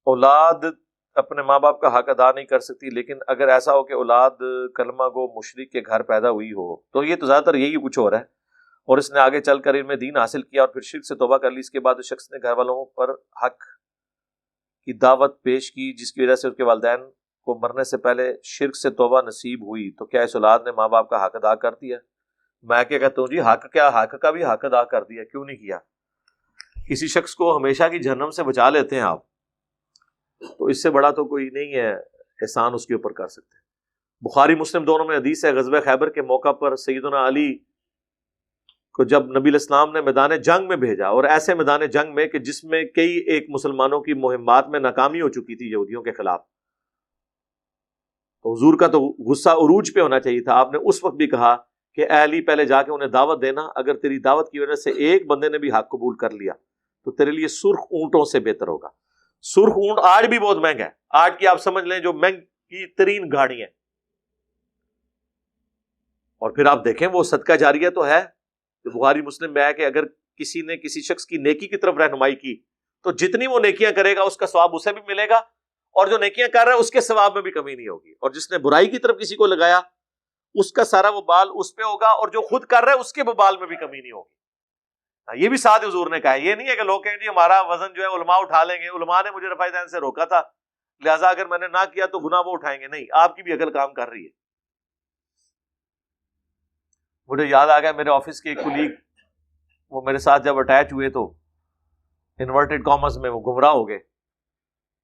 اولاد اپنے ماں باپ کا حق ادا نہیں کر سکتی، لیکن اگر ایسا ہو کہ اولاد کلمہ گو مشرک کے گھر پیدا ہوئی ہو، تو یہ تو زیادہ تر یہی کچھ ہو رہا ہے، اور اس نے آگے چل کر ان میں دین حاصل کیا اور پھر شرک سے توبہ کر لی، اس کے بعد اس شخص نے گھر والوں پر حق کی دعوت پیش کی جس کی وجہ سے اس کے والدین کو مرنے سے پہلے شرک سے توبہ نصیب ہوئی، تو کیا اس اولاد نے ماں باپ کا حق ادا کر دیا؟ میں کیا کہتا ہوں جی، حق کیا، حق کا بھی حق ادا کر دیا، کیوں نہیں کیا؟ کسی شخص کو ہمیشہ کی جہنم سے بچا لیتے ہیں آپ، تو اس سے بڑا تو کوئی نہیں ہے احسان اس کے اوپر کر سکتے۔ بخاری مسلم دونوں میں حدیث ہے، غزوہ خیبر کے موقع پر سیدنا علی کو جب نبی علیہ السلام نے میدان جنگ میں بھیجا، اور ایسے میدان جنگ میں کہ جس میں کئی ایک مسلمانوں کی مہمات میں ناکامی ہو چکی تھی یہودیوں کے خلاف، تو حضور کا تو غصہ عروج پہ ہونا چاہیے تھا۔ آپ نے اس وقت بھی کہا کہ اے علی پہلے جا کے انہیں دعوت دینا، اگر تیری دعوت کی وجہ سے ایک بندے نے بھی حق قبول کر لیا تو تیرے لیے سرخ اونٹوں سے بہتر ہوگا۔ سرخ اونٹ آج بھی بہت مہنگا ہے، آج کی آپ سمجھ لیں جو مہنگی ترین گاڑی ہے، اور پھر آپ دیکھیں وہ صدقہ جاریہ تو ہے۔ بخاری مسلم میں ہے کہ اگر کسی نے کسی شخص کی نیکی کی طرف رہنمائی کی تو جتنی وہ نیکیاں کرے گا اس کا ثواب اسے بھی ملے گا، اور جو نیکیاں کر رہا ہے اس کے ثواب میں بھی کمی نہیں ہوگی، اور جس نے برائی کی طرف کسی کو لگایا اس کا سارا وبال اس پہ ہوگا، اور جو خود کر رہا ہے اس کے وبال میں بھی کمی نہیں ہوگی۔ یہ بھی ساتھ حضور نے کہا ہے، یہ نہیں ہے کہ لوگ کہیں جی ہمارا وزن جو ہے علماء اٹھا لیں گے، علماء نے مجھے رفع دین سے روکا تھا لہٰذا اگر میں نے نہ کیا تو گناہ وہ اٹھائیں گے، نہیں، آپ کی بھی عقل کام کر رہی ہے۔ مجھے یاد آ گیا میرے آفس کے ایک کلیگ، وہ میرے ساتھ جب اٹیچ ہوئے تو انورٹڈ کامرس میں وہ گمراہ ہو گئے۔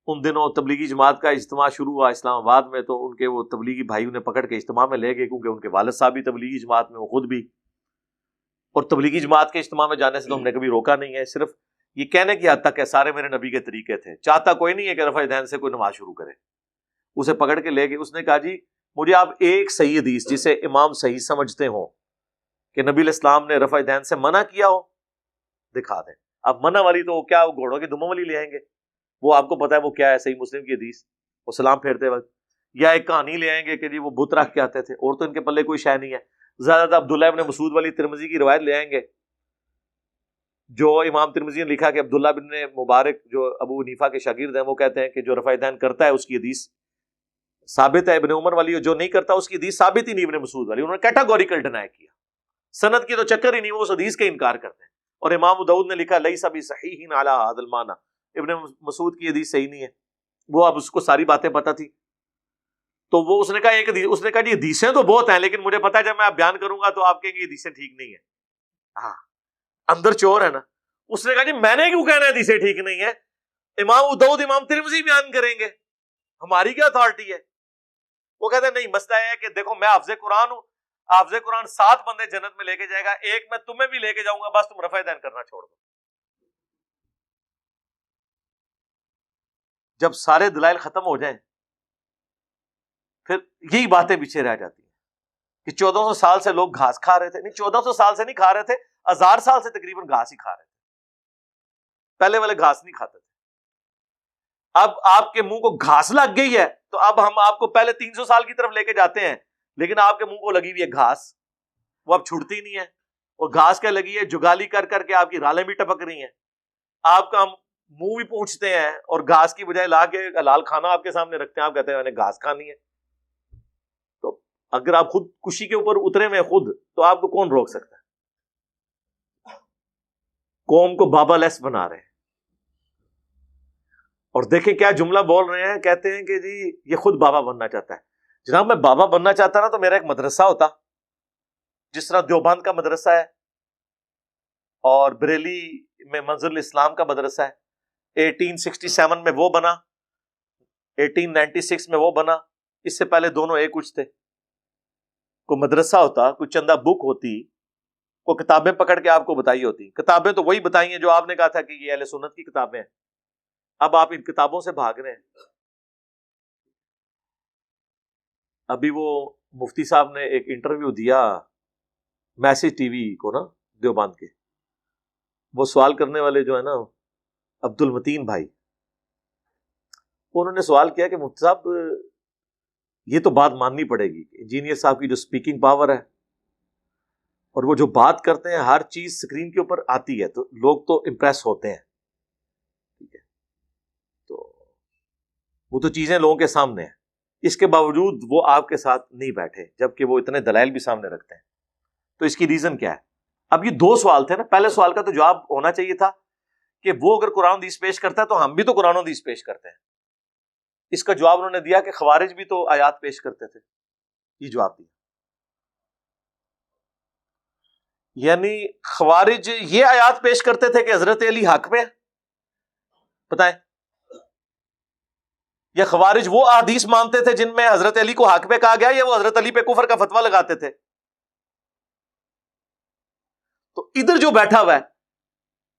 ان دنوں تبلیغی جماعت کا اجتماع شروع ہوا اسلام آباد میں، تو ان کے وہ تبلیغی بھائی انہیں پکڑ کے اجتماع میں لے گئے، کیونکہ ان کے والد صاحب بھی تبلیغی جماعت میں، وہ خود بھی، اور تبلیغی جماعت کے اجتماع میں جانے سے تو ہم نے کبھی روکا نہیں ہے، صرف یہ کہنے کی حد تک ہے سارے میرے نبی کے طریقے تھے، چاہتا کوئی نہیں ہے کہ رفع دین سے کوئی نماز شروع کرے۔ اسے پکڑ کے لے گئے، اس نے کہا جی مجھے آپ ایک صحیح حدیث جسے امام صحیح سمجھتے ہوں کہ نبی علیہ السلام نے رفع دین سے منع کیا ہو دکھا دیں۔ اب منع والی تو کیا وہ گھوڑوں کی دموں والی لے آئیں گے، وہ آپ کو پتا ہے وہ کیا ہے، صحیح مسلم کی حدیث، وہ سلام پھیرتے وقت، یا ایک کہانی لے آئیں گے کہ جی وہ بت رکھ کے آتے تھے، اور تو ان کے پلے کوئی شے نہیں ہے، زیادہ عبداللہ ابن مسعود والی ترمذی کی روایت لے آئیں گے، جو امام ترمذی نے لکھا کہ عبداللہ بن مبارک جو ابو حنیفہ کے شاگرد ہیں وہ کہتے ہیں کہ جو رفع دین کرتا ہے اس کی حدیث ثابت ہے ابن عمر والی، اور جو نہیں کرتا اس کی حدیث ثابت ہی نہیں ابن مسعود والی، انہوں نے کیٹاگوریکل ڈینائی کیا، سند کی تو چکر ہی نہیں، وہ اس حدیث کا انکار کرتے ہیں۔ اور امام ابو داؤد نے لکھا لیس بصحیح علی ھذا المعنی، ابن مسعود کی حدیث صحیح نہیں ہے، وہ اب اس کو ساری باتیں پتہ تھی، تو وہ اس نے کہا ایک حدیث، اس نے کہا جی حدیثیں تو بہت ہیں لیکن مجھے پتا ہے جب میں آپ بیان کروں گا تو آپ کہیں گے حدیثیں ٹھیک نہیں ہیں، ہاں اندر چور ہے نا۔ اس نے کہا جی میں نے کیوں کہنا ہے حدیثیں ٹھیک نہیں ہیں، امام ابو داؤد امام ترمذی بیان کریں گے، ہماری کیا اتھارٹی ہے؟ وہ کہتے ہیں نہیں، مسئلہ ہے کہ دیکھو میں حافظ قرآن ہوں، حافظ قرآن 7 بندے جنت میں لے کے جائے گا، ایک میں تمہیں بھی لے کے جاؤں گا، بس تم رفع دین کرنا چھوڑ دو۔ جب سارے دلائل ختم ہو جائیں پھر یہی باتیں پیچھے رہ جاتی ہیں کہ 1400 سال سے لوگ گھاس کھا رہے تھے، نہیں 1400 سال سے نہیں کھا رہے تھے، 1000 سال سے تقریباً گھاس ہی کھا رہے تھے، پہلے والے گھاس نہیں کھاتے تھے۔ اب آپ کے منہ کو گھاس لگ گئی ہے تو اب ہم آپ کو پہلے 300 سال کی طرف لے کے جاتے ہیں، لیکن آپ کے منہ کو لگی ہوئی ہے گھاس، وہ اب چھوٹتی نہیں ہے، اور گھاس کیا لگی ہے، جگالی کر کر کے آپ کی رالیں بھی ٹپک رہی ہیں، آپ کا منہ بھی پونچھتے ہیں، اور گھاس کی بجائے لا کے حلال کھانا آپ کے سامنے رکھتے ہیں، آپ کہتے ہیں میں نے گھاس کھانی ہے۔ تو اگر آپ خود کشی کے اوپر اترے میں خود، تو آپ کو کون روک سکتا ہے؟ قوم کو بابا لیس بنا رہے ہیں، اور دیکھیں کیا جملہ بول رہے ہیں، کہتے ہیں کہ جی یہ خود بابا بننا چاہتا ہے۔ جناب میں بابا بننا چاہتا نا تو میرا ایک مدرسہ ہوتا، جس طرح دیوبند کا مدرسہ ہے اور بریلی میں منظر الاسلام کا مدرسہ ہے، 1867 میں وہ بنا، 1896 میں وہ بنا، اس سے پہلے دونوں ایک کچھ تھے۔ کوئی مدرسہ ہوتا، کوئی چندہ بک ہوتی، کوئی کتابیں پکڑ کے آپ کو بتائی ہوتی، کتابیں تو وہی بتائی ہیں جو آپ نے کہا تھا کہ یہ اہل سنت کی کتابیں ہیں، اب آپ ان کتابوں سے بھاگ رہے ہیں۔ ابھی وہ مفتی صاحب نے ایک انٹرویو دیا میسج ٹی وی کو نا، دیوبند کے، وہ سوال کرنے والے جو ہے نا عبد المتین بھائی، انہوں نے سوال کیا کہ مفتی صاحب یہ تو بات ماننی پڑے گی، انجینئر صاحب کی جو سپیکنگ پاور ہے اور وہ جو بات کرتے ہیں ہر چیز سکرین کے اوپر آتی ہے تو لوگ تو امپریس ہوتے ہیں، ٹھیک ہے، تو وہ تو چیزیں لوگوں کے سامنے ہیں، اس کے باوجود وہ آپ کے ساتھ نہیں بیٹھے جبکہ وہ اتنے دلائل بھی سامنے رکھتے ہیں. تو اس کی ریزن کیا ہے؟ اب یہ دو سوال تھے نا. پہلے سوال کا تو جواب ہونا چاہیے تھا کہ وہ اگر قرآن حدیث پیش کرتا ہے تو ہم بھی تو قرآن حدیث پیش کرتے ہیں. اس کا جواب انہوں نے دیا کہ خوارج بھی تو آیات پیش کرتے تھے. یہ جواب دیا. یعنی خوارج یہ آیات پیش کرتے تھے کہ حضرت علی حق پہ، بتائیں، یا خوارج وہ احادیث مانتے تھے جن میں حضرت علی کو حق پہ کہا گیا، یا وہ حضرت علی پہ کفر کا فتویٰ لگاتے تھے؟ تو ادھر جو بیٹھا ہوا ہے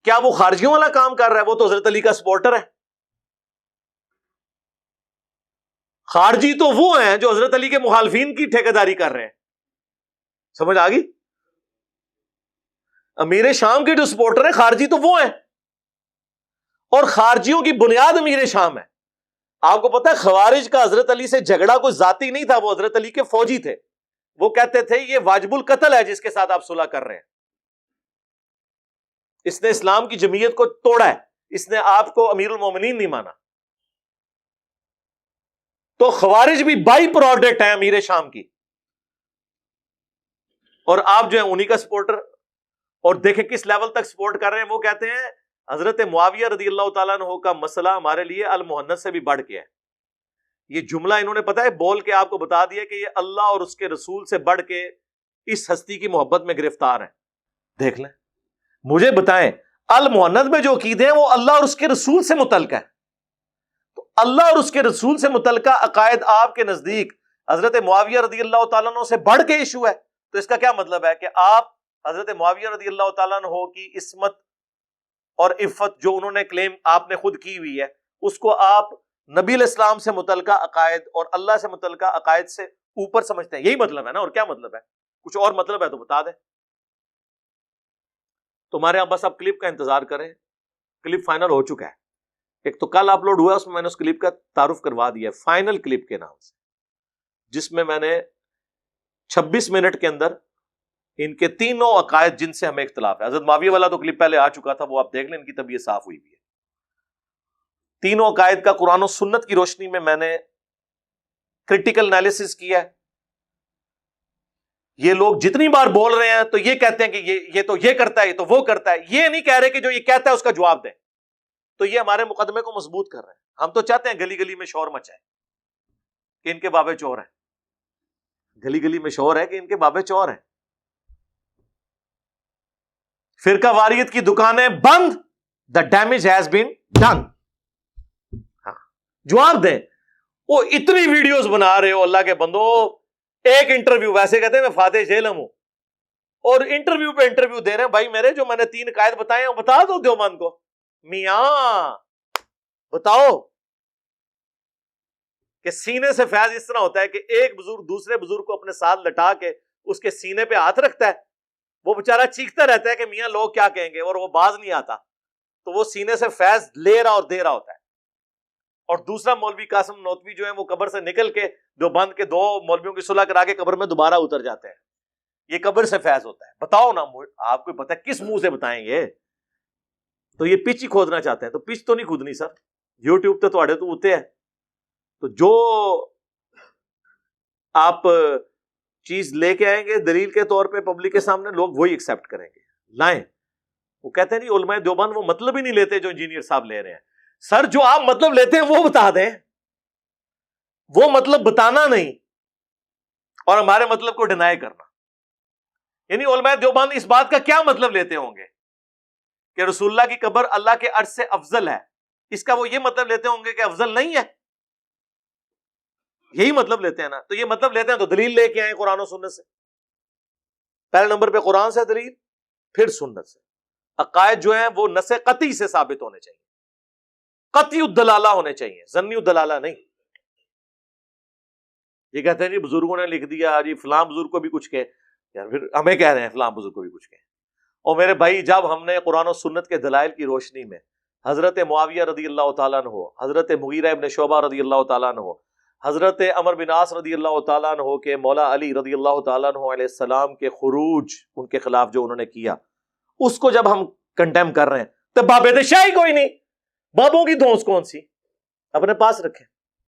کیا وہ خارجیوں والا کام کر رہا ہے؟ وہ تو حضرت علی کا سپورٹر ہے. خارجی تو وہ ہیں جو حضرت علی کے مخالفین کی ٹھیکیداری کر رہے ہیں. سمجھ آ گئی؟ امیر شام کے جو سپورٹر ہیں خارجی تو وہ ہیں، اور خارجیوں کی بنیاد امیر شام ہے. آپ کو پتا ہے خوارج کا حضرت علی سے جھگڑا کوئی ذاتی نہیں تھا، وہ حضرت علی کے فوجی تھے. وہ کہتے تھے یہ واجب القتل ہے جس کے ساتھ آپ صلح کر رہے ہیں، اس نے اسلام کی جمعیت کو توڑا ہے، اس نے آپ کو امیر المومنین نہیں مانا. تو خوارج بھی بائی پروڈکٹ ہیں امیر شام کی، اور آپ جو ہیں انہی کا سپورٹر. اور دیکھیں کس لیول تک سپورٹ کر رہے ہیں. وہ کہتے ہیں حضرت معاویہ رضی اللہ تعالیٰ عنہ کا مسئلہ ہمارے لیے المحنت سے بھی بڑھ کے ہے. یہ جملہ انہوں نے پتا ہے بول کے آپ کو بتا دیا کہ یہ اللہ اور اس کے رسول سے بڑھ کے اس ہستی کی محبت میں گرفتار ہیں. دیکھ لیں، مجھے بتائیں المحنت میں جو عقیدے ہیں وہ اللہ اور اس کے رسول سے متعلق ہے. تو اللہ اور اس کے رسول سے متعلقہ عقائد آپ کے نزدیک حضرت معاویہ رضی اللہ تعالیٰ عنہ سے بڑھ کے ایشو ہے. تو اس کا کیا مطلب ہے کہ آپ حضرت معاویہ رضی اللہ تعالیٰ عنہ کی عصمت اور عفت جو انہوں نے کلیم آپ نے خود کی ہوئی ہے اس کو آپ نبی علیہ السلام سے متعلقہ عقائد اور اللہ سے متعلقہ عقائد سے اوپر سمجھتے ہیں. یہی مطلب ہے نا، اور کیا مطلب ہے؟ کچھ اور مطلب ہے تو بتا دیں. تمہارے یہاں بس آپ کلپ کا انتظار کریں، کلپ فائنل ہو چکا ہے. ایک تو کل اپلوڈ ہوا، اس میں نے اس کلپ کا تعارف کروا دیا ہے فائنل کلپ کے نام سے، جس میں میں نے 26 منٹ کے اندر ان کے تینوں عقائد جن سے ہمیں اختلاف ہے. حضرت معاویہ والا تو کلپ پہلے آ چکا تھا، وہ آپ دیکھ لیں، ان کی طبیعت صاف ہوئی بھی ہے. تینوں عقائد کا قرآن و سنت کی روشنی میں نے کریٹیکل انالیسس کیا ہے. یہ لوگ جتنی بار بول رہے ہیں تو یہ کہتے ہیں کہ یہ تو یہ کرتا ہے، یہ تو وہ کرتا ہے. یہ نہیں کہہ رہے کہ جو یہ کہتا ہے اس کا جواب دیں. تو یہ ہمارے مقدمے کو مضبوط کر رہے ہیں. ہم تو چاہتے ہیں گلی گلی میں شور مچائے کہ ان کے بابے چور ہیں. گلی گلی میں شور ہے کہ ان کے بابے چور ہیں. فرقہ واریت کی دکانیں بند، the damage has been done. ہاں جواب دیں. وہ اتنی ویڈیوز بنا رہے ہو اللہ کے بندو، ایک انٹرویو، ویسے کہتے ہیں میں فاتح جیلم ہوں، اور انٹرویو پہ انٹرویو دے رہے ہیں. بھائی میرے جو میں نے 3 عقائد بتائے ہیں بتا دو دیوبند کو. میاں بتاؤ کہ سینے سے فیض اس طرح ہوتا ہے کہ ایک بزرگ دوسرے بزرگ کو اپنے ساتھ لٹا کے اس کے سینے پہ ہاتھ رکھتا ہے، وہ بےچارا چیختا رہتا ہے کہ میاں لوگ کیا کہیں گے، اور وہ باز نہیں آتا. تو وہ سینے سے فیض لے رہا اور دے رہا ہوتا ہے. اور دوسرا مولوی قاسم نوتوی جو ہے وہ قبر سے نکل کے دیوبند کے 2 مولویوں کی صلح کرا کے قبر میں دوبارہ اتر جاتے ہیں. یہ قبر سے فیض ہوتا ہے. بتاؤ نا، آپ کو پتہ ہے کس منہ سے بتائیں گے؟ تو یہ پچ ہی کھودنا چاہتے ہیں. تو پچ تو نہیں کھودنی سر، یوٹیوب تے تواڈے تو ہوتے ہیں. تو جو آپ چیز لے کے آئیں گے دلیل کے طور پہ پبلک کے سامنے، لوگ وہی ایکسیپٹ کریں گے. لائیں. وہ کہتے ہیں نہیں علماء دیوبند وہ مطلب ہی نہیں لیتے جو انجینئر صاحب لے رہے ہیں. سر جو آپ مطلب لیتے ہیں وہ بتا دیں، وہ مطلب بتانا نہیں اور ہمارے مطلب کو ڈینائی کرنا. یعنی علماء دیوبند اس بات کا کیا مطلب لیتے ہوں گے کہ رسول اللہ کی قبر اللہ کے عرش سے افضل ہے؟ اس کا وہ یہ مطلب لیتے ہوں گے کہ افضل نہیں ہے؟ یہی مطلب لیتے ہیں نا. تو یہ مطلب لیتے ہیں تو دلیل لے کے آئیں قرآن و سنت سے. پہلے نمبر پہ قرآن سے دلیل، پھر سنت سے. عقائد جو ہیں وہ نص قطعی سے ثابت ہونے چاہیے، قطعی الدلالہ ہونے چاہیے، ظنی الدلالہ نہیں. یہ کہتے ہیں جی بزرگوں نے لکھ دیا، جی فلاں بزرگ کو بھی کچھ کہے. یار پھر ہمیں کہہ رہے ہیں فلاں بزرگ کو بھی کچھ کہے. اور میرے بھائی جب ہم نے قرآن و سنت کے دلائل کی روشنی میں حضرت معاویہ رضی اللہ تعالیٰ عنہ، حضرت مغیرہ ابن شعبہ رضی اللہ تعالیٰ عنہ، حضرت عمرو بن عاص رضی اللہ تعالیٰ عنہ کے مولا علی رضی اللہ تعالیٰ عنہ علیہ السلام کے خروج ان کے خلاف جو انہوں نے کیا، اس کو جب ہم کنڈیم کر رہے ہیں تو بابے شاہی کوئی نہیں، بابوں کی دھونس کون سی؟ اپنے پاس رکھیں.